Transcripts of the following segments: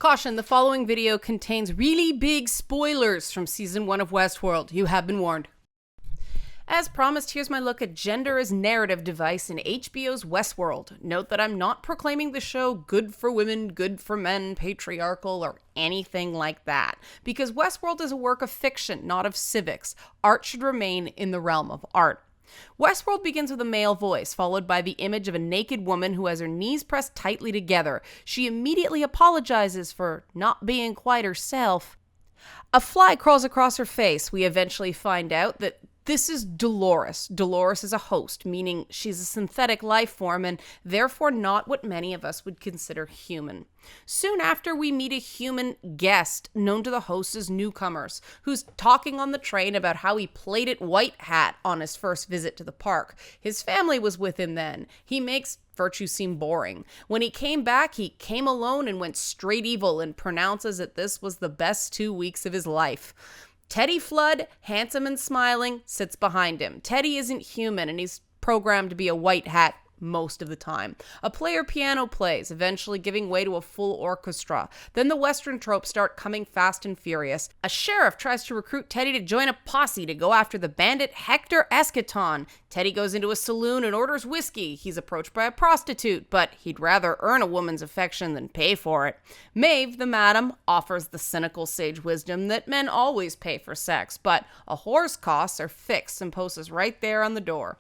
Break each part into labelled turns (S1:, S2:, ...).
S1: Caution, the following video contains really big spoilers from season 1 of Westworld. You have been warned. As promised, here's my look at gender as narrative device in HBO's Westworld. Note that I'm not proclaiming the show good for women, good for men, patriarchal, or anything like that. Because Westworld is a work of fiction, not of civics. Art should remain in the realm of art. Westworld begins with a male voice, followed by the image of a naked woman who has her knees pressed tightly together. She immediately apologizes for not being quite herself. A fly crawls across her face. We eventually find out that this is Dolores. Dolores is a host, meaning she's a synthetic life form and therefore not what many of us would consider human. Soon after, we meet a human guest, known to the host as newcomers, who's talking on the train about how he played at White Hat on his first visit to the park. His family was with him then. He makes virtue seem boring. When he came back, he came alone and went straight evil and pronounces that this was the best 2 weeks of his life. Teddy Flood, handsome and smiling, sits behind him. Teddy isn't human, and he's programmed to be a white hat most of the time. A player piano plays, eventually giving way to a full orchestra. Then the Western tropes start coming fast and furious. A sheriff tries to recruit Teddy to join a posse to go after the bandit Hector Escaton. Teddy goes into a saloon and orders whiskey. He's approached by a prostitute, but he'd rather earn a woman's affection than pay for it. Maeve, the madam, offers the cynical sage wisdom that men always pay for sex, but a whore's costs are fixed and poses right there on the door.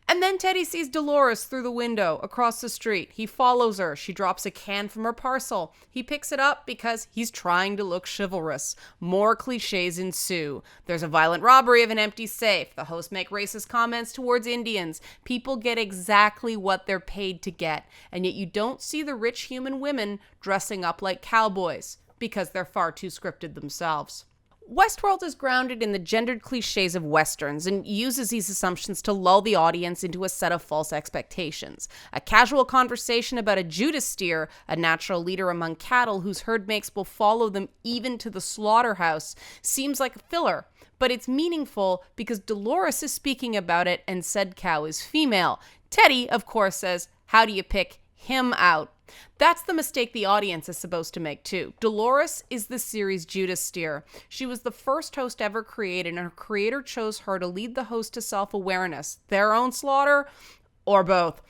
S1: And then Teddy sees Dolores through the window across the street. He follows her. She drops a can from her parcel. He picks it up because he's trying to look chivalrous. More cliches ensue. There's a violent robbery of an empty safe. The hosts make racist comments towards Indians. People get exactly what they're paid to get. And yet you don't see the rich human women dressing up like cowboys because they're far too scripted themselves. Westworld is grounded in the gendered cliches of Westerns and uses these assumptions to lull the audience into a set of false expectations. A casual conversation about a Judas steer, a natural leader among cattle whose herd mates will follow them even to the slaughterhouse, seems like a filler, but it's meaningful because Dolores is speaking about it and said cow is female. Teddy, of course, says, "How do you pick him out?" That's the mistake the audience is supposed to make too. Dolores is the series' Judas steer. She was the first host ever created, and her creator chose her to lead the host to self-awareness, their own slaughter, or both.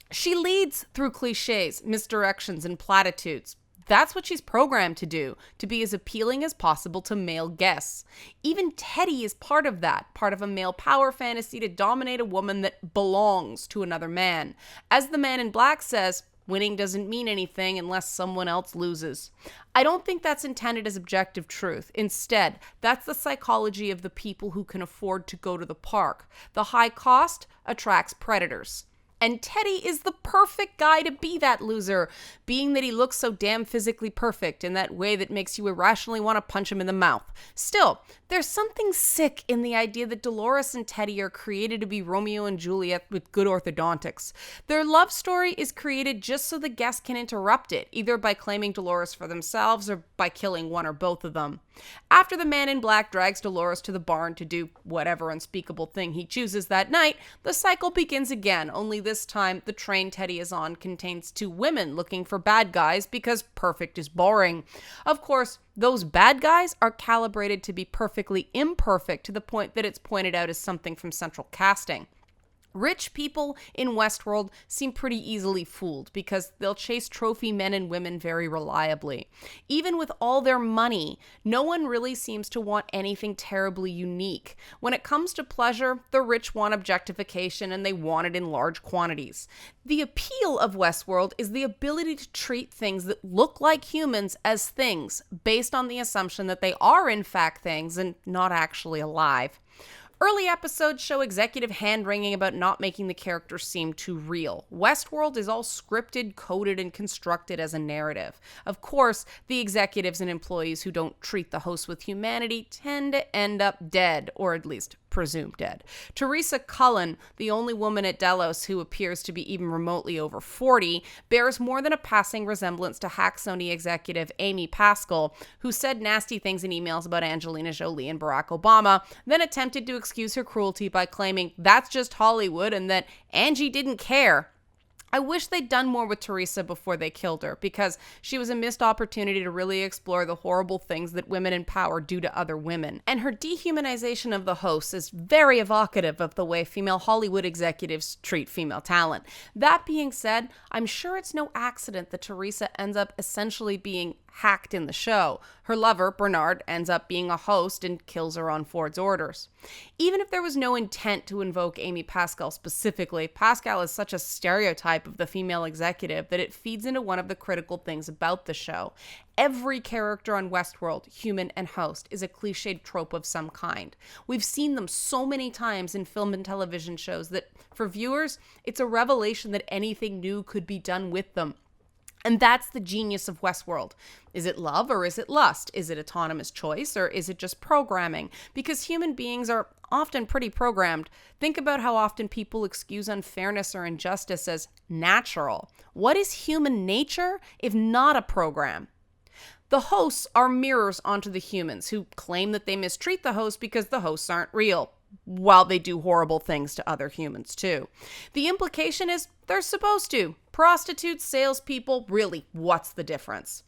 S1: She leads through cliches, misdirections, and platitudes. That's what she's programmed to do, to be as appealing as possible to male guests. Even Teddy is part of that, part of a male power fantasy to dominate a woman that belongs to another man. As the man in black says, winning doesn't mean anything unless someone else loses. I don't think that's intended as objective truth. Instead, that's the psychology of the people who can afford to go to the park. The high cost attracts predators. And Teddy is the perfect guy to be that loser, being that he looks so damn physically perfect in that way that makes you irrationally want to punch him in the mouth. Still, there's something sick in the idea that Dolores and Teddy are created to be Romeo and Juliet with good orthodontics. Their love story is created just so the guests can interrupt it, either by claiming Dolores for themselves or by killing one or both of them. After the man in black drags Dolores to the barn to do whatever unspeakable thing he chooses that night, the cycle begins again, only this time the train Teddy is on contains two women looking for bad guys because perfect is boring. Of course, those bad guys are calibrated to be perfectly imperfect to the point that it's pointed out as something from central casting. Rich people in Westworld seem pretty easily fooled because they'll chase trophy men and women very reliably. Even with all their money, no one really seems to want anything terribly unique. When it comes to pleasure, the rich want objectification and they want it in large quantities. The appeal of Westworld is the ability to treat things that look like humans as things, based on the assumption that they are in fact things and not actually alive. Early episodes show executive hand-wringing about not making the characters seem too real. Westworld is all scripted, coded, and constructed as a narrative. Of course, the executives and employees who don't treat the hosts with humanity tend to end up dead, or at least presumed dead. Teresa Cullen, the only woman at Delos who appears to be even remotely over 40, bears more than a passing resemblance to hack Sony executive Amy Pascal, who said nasty things in emails about Angelina Jolie and Barack Obama, then attempted to excuse her cruelty by claiming that's just Hollywood and that Angie didn't care. I wish they'd done more with Teresa before they killed her, because she was a missed opportunity to really explore the horrible things that women in power do to other women. And her dehumanization of the host is very evocative of the way female Hollywood executives treat female talent. That being said, I'm sure it's no accident that Teresa ends up essentially being hacked in the show. Her lover, Bernard, ends up being a host and kills her on Ford's orders. Even if there was no intent to invoke Amy Pascal specifically, Pascal is such a stereotype of the female executive that it feeds into one of the critical things about the show. Every character on Westworld, human and host, is a cliched trope of some kind. We've seen them so many times in film and television shows that, for viewers, it's a revelation that anything new could be done with them. And that's the genius of Westworld. Is it love or is it lust? Is it autonomous choice or is it just programming? Because human beings are often pretty programmed. Think about how often people excuse unfairness or injustice as natural. What is human nature if not a program? The hosts are mirrors onto the humans who claim that they mistreat the hosts because the hosts aren't real, while they do horrible things to other humans too. The implication is they're supposed to. Prostitutes, salespeople, really, what's the difference?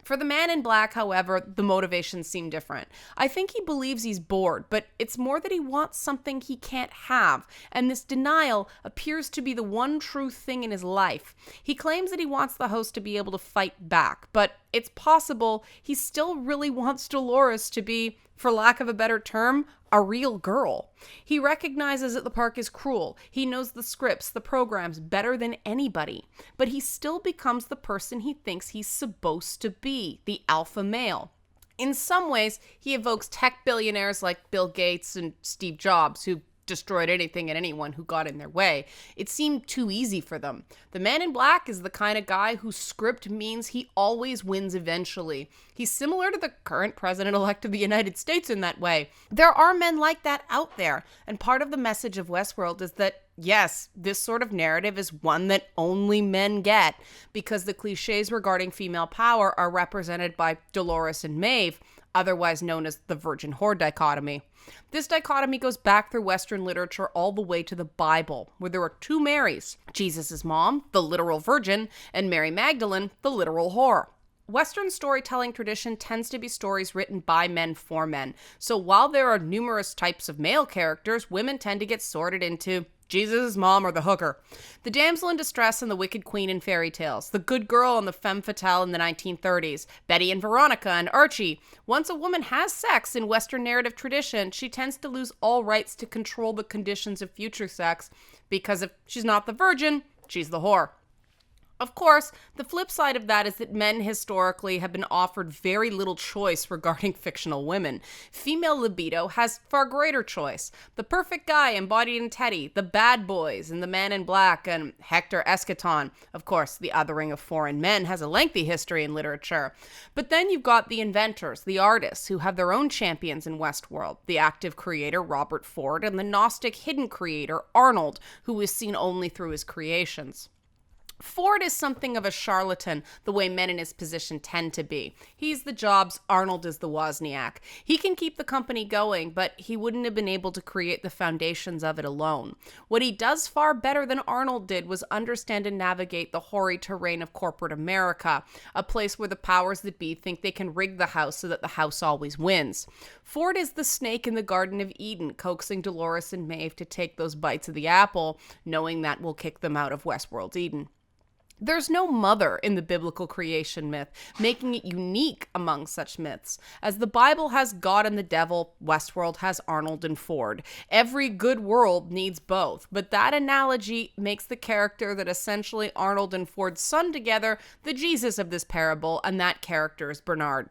S1: For the man in black, however, the motivations seem different. I think he believes he's bored, but it's more that he wants something he can't have, and this denial appears to be the one true thing in his life. He claims that he wants the host to be able to fight back, but it's possible he still really wants Dolores to be, for lack of a better term, a real girl. He recognizes that the park is cruel. He knows the scripts, the programs better than anybody. But he still becomes the person he thinks he's supposed to be, the alpha male. In some ways, he evokes tech billionaires like Bill Gates and Steve Jobs, who destroyed anything and anyone who got in their way. It seemed too easy for them. The man in black is the kind of guy whose script means he always wins eventually. He's similar to the current president-elect of the United States in that way. There are men like that out there, and part of the message of Westworld is that, yes, this sort of narrative is one that only men get, because the cliches regarding female power are represented by Dolores and Maeve, otherwise known as the virgin whore dichotomy. This dichotomy goes back through Western literature all the way to the Bible, where there were two Marys, Jesus' mom, the literal virgin, and Mary Magdalene, the literal whore. Western storytelling tradition tends to be stories written by men for men, so while there are numerous types of male characters, women tend to get sorted into Jesus' mom or the hooker, the damsel in distress and the wicked queen in fairy tales, the good girl and the femme fatale in the 1930s, Betty and Veronica and Archie. Once a woman has sex in Western narrative tradition, she tends to lose all rights to control the conditions of future sex, because if she's not the virgin, she's the whore. Of course, the flip side of that is that men historically have been offered very little choice regarding fictional women. Female libido has far greater choice. The perfect guy embodied in Teddy, the bad boys in The Man in Black, and Hector Escaton. Of course, the othering of foreign men has a lengthy history in literature. But then you've got the inventors, the artists, who have their own champions in Westworld. The active creator, Robert Ford, and the Gnostic hidden creator, Arnold, who is seen only through his creations. Ford is something of a charlatan, the way men in his position tend to be. He's the Jobs, Arnold is the Wozniak. He can keep the company going, but he wouldn't have been able to create the foundations of it alone. What he does far better than Arnold did was understand and navigate the hoary terrain of corporate America, a place where the powers that be think they can rig the house so that the house always wins. Ford is the snake in the Garden of Eden, coaxing Dolores and Maeve to take those bites of the apple, knowing that will kick them out of Westworld's Eden. There's no mother in the biblical creation myth, making it unique among such myths. As the Bible has God and the devil, Westworld has Arnold and Ford. Every good world needs both, but that analogy makes the character that essentially Arnold and Ford's son together the Jesus of this parable, and that character is Bernard.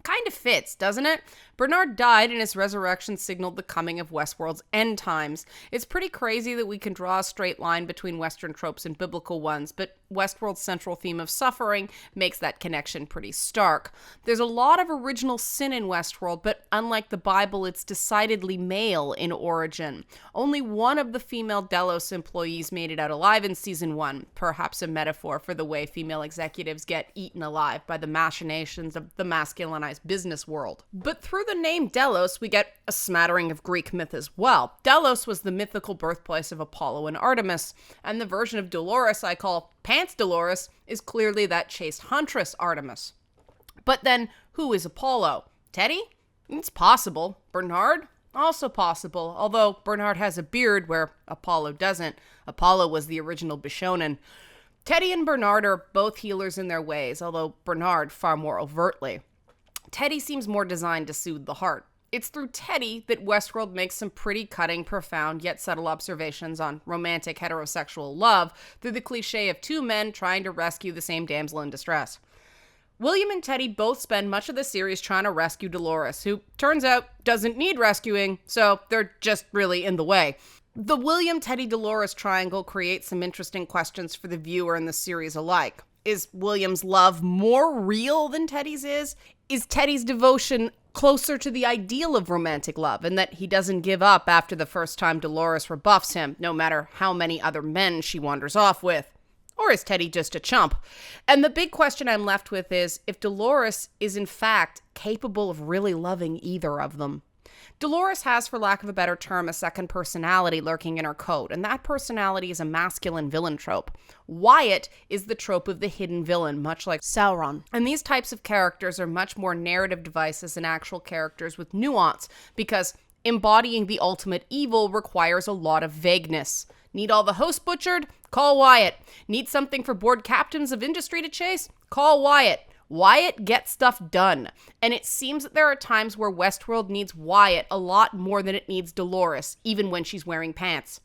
S1: Kind of fits, doesn't it? Bernard died and his resurrection signaled the coming of Westworld's end times. It's pretty crazy that we can draw a straight line between Western tropes and biblical ones, but Westworld's central theme of suffering makes that connection pretty stark. There's a lot of original sin in Westworld, but unlike the Bible, it's decidedly male in origin. Only one of the female Delos employees made it out alive in season 1, perhaps a metaphor for the way female executives get eaten alive by the machinations of the masculinized business world. But through the the name Delos, we get a smattering of Greek myth as well. Delos was the mythical birthplace of Apollo and Artemis, and the version of Dolores I call Pants Dolores is clearly that chaste huntress Artemis. But then, who is Apollo? Teddy? It's possible. Bernard? Also possible, although Bernard has a beard where Apollo doesn't. Apollo was the original Bishonen. Teddy and Bernard are both healers in their ways, although Bernard far more overtly. Teddy seems more designed to soothe the heart. It's through Teddy that Westworld makes some pretty cutting, profound, yet subtle observations on romantic heterosexual love through the cliche of two men trying to rescue the same damsel in distress. William and Teddy both spend much of the series trying to rescue Dolores, who, turns out, doesn't need rescuing, so they're just really in the way. The William-Teddy-Dolores triangle creates some interesting questions for the viewer and the series alike. Is William's love more real than Teddy's is? Is Teddy's devotion closer to the ideal of romantic love, and that he doesn't give up after the first time Dolores rebuffs him, no matter how many other men she wanders off with? Or is Teddy just a chump? And the big question I'm left with is if Dolores is in fact capable of really loving either of them. Dolores has, for lack of a better term, a second personality lurking in her coat, and that personality is a masculine villain trope. Wyatt is the trope of the hidden villain, much like Sauron. And these types of characters are much more narrative devices than actual characters with nuance, because embodying the ultimate evil requires a lot of vagueness. Need all the hosts butchered? Call Wyatt. Need something for bored captains of industry to chase? Call Wyatt. Wyatt gets stuff done, and it seems that there are times where Westworld needs Wyatt a lot more than it needs Dolores, even when she's wearing pants.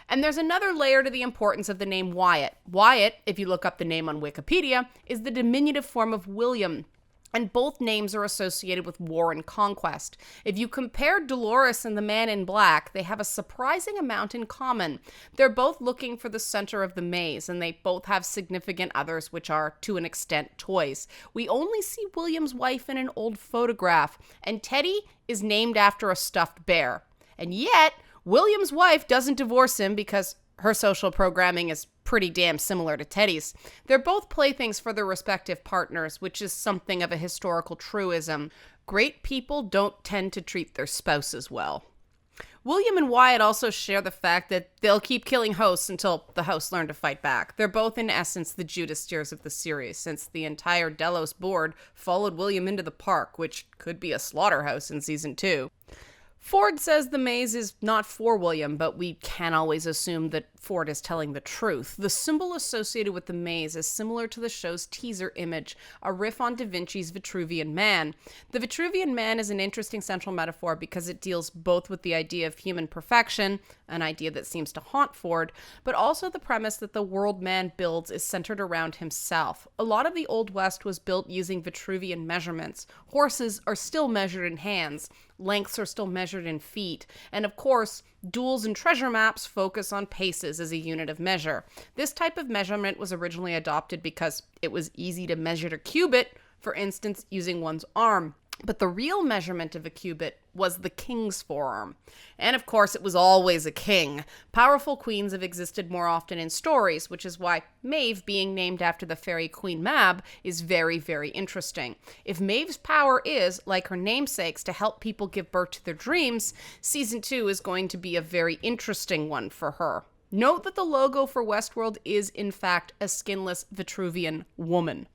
S1: And there's another layer to the importance of the name Wyatt. Wyatt, if you look up the name on Wikipedia, is the diminutive form of William, and both names are associated with war and conquest. If you compare Dolores and the Man in Black, they have a surprising amount in common. They're both looking for the center of the maze, and they both have significant others, which are, to an extent, toys. We only see William's wife in an old photograph, and Teddy is named after a stuffed bear. And yet, William's wife doesn't divorce him because her social programming is pretty damn similar to Teddy's. They're both playthings for their respective partners, which is something of a historical truism. Great people don't tend to treat their spouses well. William and Wyatt also share the fact that they'll keep killing hosts until the hosts learn to fight back. They're both, in essence, the Judas steers of the series, since the entire Delos board followed William into the park, which could be a slaughterhouse in season 2. Ford says the maze is not for William, but we can't always assume that Ford is telling the truth. The symbol associated with the maze is similar to the show's teaser image, a riff on Da Vinci's Vitruvian Man. The Vitruvian Man is an interesting central metaphor because it deals both with the idea of human perfection, an idea that seems to haunt Ford, but also the premise that the world man builds is centered around himself. A lot of the Old West was built using Vitruvian measurements. Horses are still measured in hands. Lengths are still measured in feet. And of course, duels and treasure maps focus on paces as a unit of measure. This type of measurement was originally adopted because it was easy to measure a cubit, for instance, using one's arm. But the real measurement of a cubit was the king's forearm. And of course, it was always a king. Powerful queens have existed more often in stories, which is why Maeve being named after the fairy Queen Mab is very, very interesting. If Maeve's power is, like her namesakes, to help people give birth to their dreams, season 2 is going to be a very interesting one for her. Note that the logo for Westworld is, in fact, a skinless Vitruvian woman.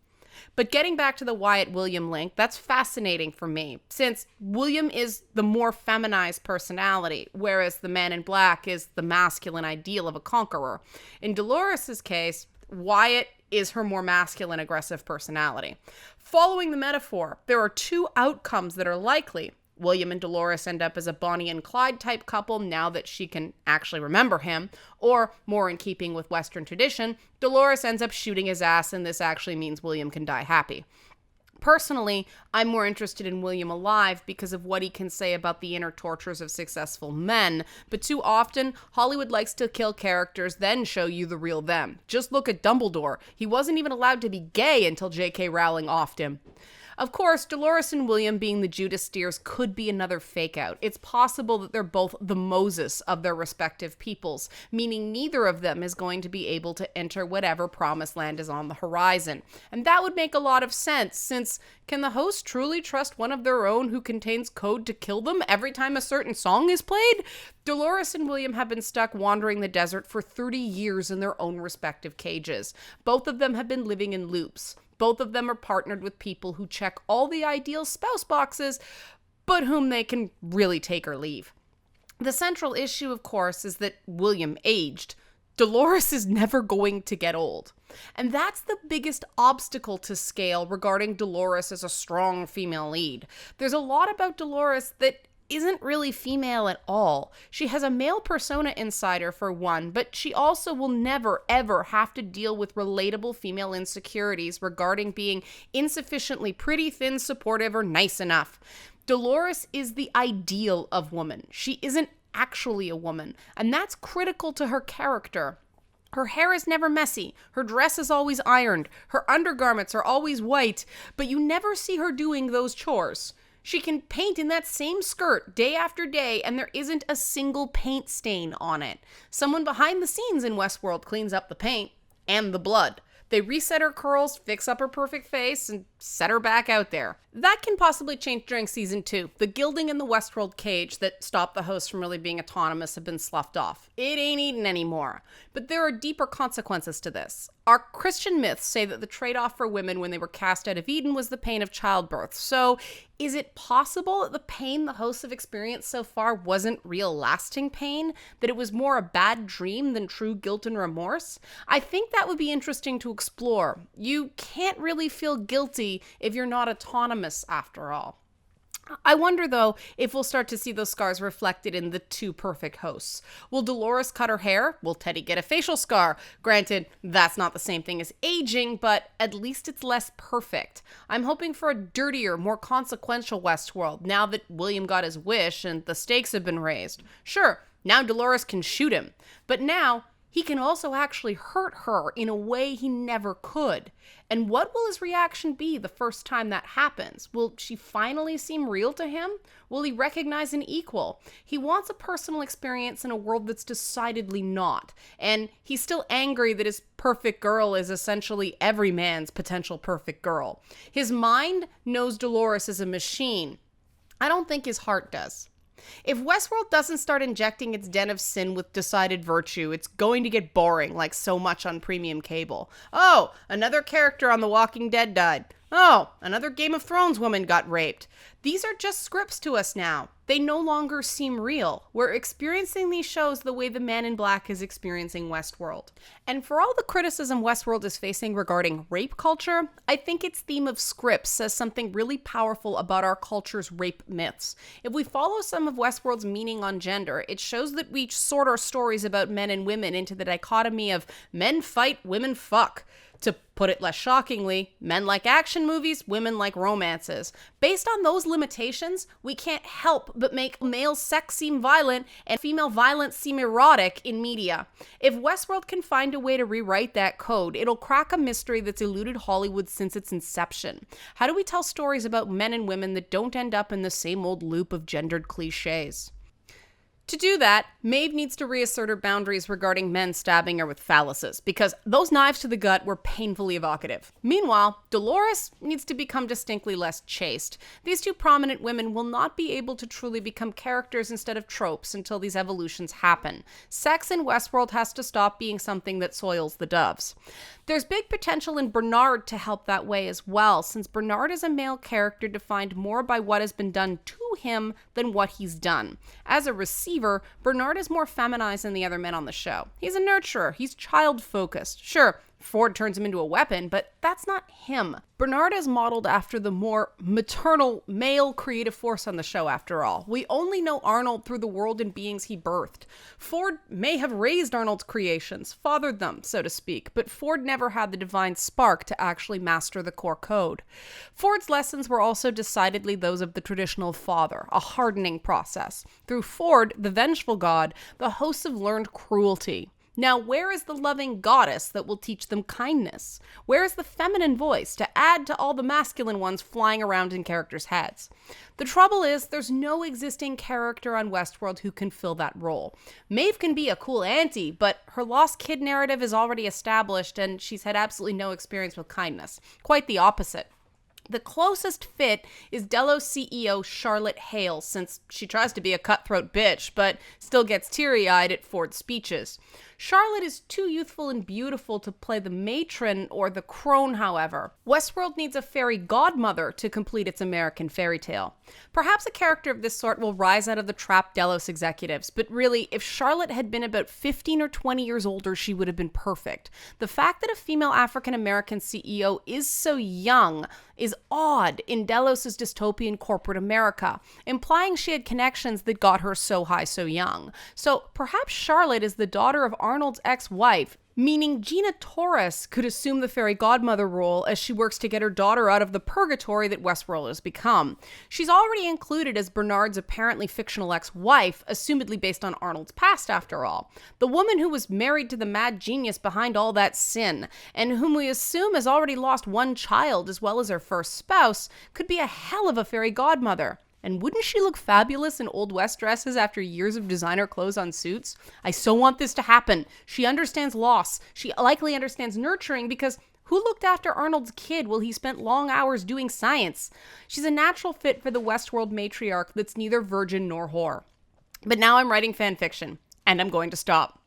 S1: But getting back to the Wyatt-William link, that's fascinating for me, since William is the more feminized personality, whereas the Man in Black is the masculine ideal of a conqueror. In Dolores' case, Wyatt is her more masculine, aggressive personality. Following the metaphor, there are two outcomes that are likely. William and Dolores end up as a Bonnie and Clyde type couple now that she can actually remember him, or, more in keeping with Western tradition, Dolores ends up shooting his ass and this actually means William can die happy. Personally, I'm more interested in William alive because of what he can say about the inner tortures of successful men, but too often, Hollywood likes to kill characters, then show you the real them. Just look at Dumbledore. He wasn't even allowed to be gay until J.K. Rowling offed him. Of course, Dolores and William being the Judas steers could be another fake out. It's possible that they're both the Moses of their respective peoples, meaning neither of them is going to be able to enter whatever promised land is on the horizon. And that would make a lot of sense, since can the host truly trust one of their own who contains code to kill them every time a certain song is played? Dolores and William have been stuck wandering the desert for 30 years in their own respective cages. Both of them have been living in loops. Both of them are partnered with people who check all the ideal spouse boxes, but whom they can really take or leave. The central issue, of course, is that William aged. Dolores is never going to get old. And that's the biggest obstacle to scale regarding Dolores as a strong female lead. There's a lot about Dolores that isn't really female at all. She has a male persona inside her, for one, but she also will never, ever have to deal with relatable female insecurities regarding being insufficiently pretty, thin, supportive, or nice enough. Dolores is the ideal of woman. She isn't actually a woman, and that's critical to her character. Her hair is never messy, her dress is always ironed, her undergarments are always white, but you never see her doing those chores. She can paint in that same skirt day after day, and there isn't a single paint stain on it. Someone behind the scenes in Westworld cleans up the paint and the blood. They reset her curls, fix up her perfect face, and set her back out there. That can possibly change during season 2. The gilding in the Westworld cage that stopped the hosts from really being autonomous have been sloughed off. It ain't eaten anymore. But there are deeper consequences to this. Our Christian myths say that the trade-off for women when they were cast out of Eden was the pain of childbirth. So is it possible that the pain the hosts have experienced so far wasn't real lasting pain? That it was more a bad dream than true guilt and remorse? I think that would be interesting to explore. You can't really feel guilty if you're not autonomous after all. I wonder, though, if we'll start to see those scars reflected in the two perfect hosts. Will Dolores cut her hair? Will Teddy get a facial scar? Granted, that's not the same thing as aging, but at least it's less perfect. I'm hoping for a dirtier, more consequential Westworld now that William got his wish and the stakes have been raised. Sure, now Dolores can shoot him, but now he can also actually hurt her in a way he never could. And what will his reaction be the first time that happens? Will she finally seem real to him? Will he recognize an equal? He wants a personal experience in a world that's decidedly not. And he's still angry that his perfect girl is essentially every man's potential perfect girl. His mind knows Dolores is a machine. I don't think his heart does. If Westworld doesn't start injecting its den of sin with decided virtue, it's going to get boring like so much on premium cable. Oh, another character on The Walking Dead died. Oh, another Game of Thrones woman got raped. These are just scripts to us now. They no longer seem real. We're experiencing these shows the way the Man in Black is experiencing Westworld. And for all the criticism Westworld is facing regarding rape culture, I think its theme of scripts says something really powerful about our culture's rape myths. If we follow some of Westworld's meaning on gender, it shows that we sort our stories about men and women into the dichotomy of men fight, women fuck. To put it less shockingly, men like action movies, women like romances. Based on those limitations, we can't help but make male sex seem violent and female violence seem erotic in media. If Westworld can find a way to rewrite that code, it'll crack a mystery that's eluded Hollywood since its inception. How do we tell stories about men and women that don't end up in the same old loop of gendered cliches? To do that, Maeve needs to reassert her boundaries regarding men stabbing her with phalluses, because those knives to the gut were painfully evocative. Meanwhile, Dolores needs to become distinctly less chaste. These two prominent women will not be able to truly become characters instead of tropes until these evolutions happen. Sex in Westworld has to stop being something that soils the doves. There's big potential in Bernard to help that way as well, since Bernard is a male character defined more by what has been done to him than what he's done. As a receiver, Bernard is more feminized than the other men on the show. He's a nurturer, he's child-focused. Sure, Ford turns him into a weapon, but that's not him. Bernard is modeled after the more maternal male creative force on the show, after all. We only know Arnold through the world and beings he birthed. Ford may have raised Arnold's creations, fathered them, so to speak, but Ford never had the divine spark to actually master the core code. Ford's lessons were also decidedly those of the traditional father, a hardening process. Through Ford, the vengeful god, the hosts have learned cruelty. Now, where is the loving goddess that will teach them kindness? Where is the feminine voice to add to all the masculine ones flying around in characters' heads? The trouble is, there's no existing character on Westworld who can fill that role. Maeve can be a cool auntie, but her lost kid narrative is already established and she's had absolutely no experience with kindness. Quite the opposite. The closest fit is Delos CEO Charlotte Hale, since she tries to be a cutthroat bitch, but still gets teary-eyed at Ford's speeches. Charlotte is too youthful and beautiful to play the matron or the crone, however. Westworld needs a fairy godmother to complete its American fairy tale. Perhaps a character of this sort will rise out of the trapped Delos executives, but really, if Charlotte had been about 15 or 20 years older, she would have been perfect. The fact that a female African-American CEO is so young is odd in Delos' dystopian corporate America, implying she had connections that got her so high so young. So perhaps Charlotte is the daughter of Arnold's ex-wife, meaning Gina Torres could assume the fairy godmother role as she works to get her daughter out of the purgatory that Westworld has become. She's already included as Bernard's apparently fictional ex-wife, assumedly based on Arnold's past after all. The woman who was married to the mad genius behind all that sin, and whom we assume has already lost one child as well as her first spouse, could be a hell of a fairy godmother. And wouldn't she look fabulous in Old West dresses after years of designer clothes on suits? I so want this to happen. She understands loss. She likely understands nurturing because who looked after Arnold's kid while he spent long hours doing science? She's a natural fit for the Westworld matriarch that's neither virgin nor whore. But now I'm writing fan fiction, and I'm going to stop.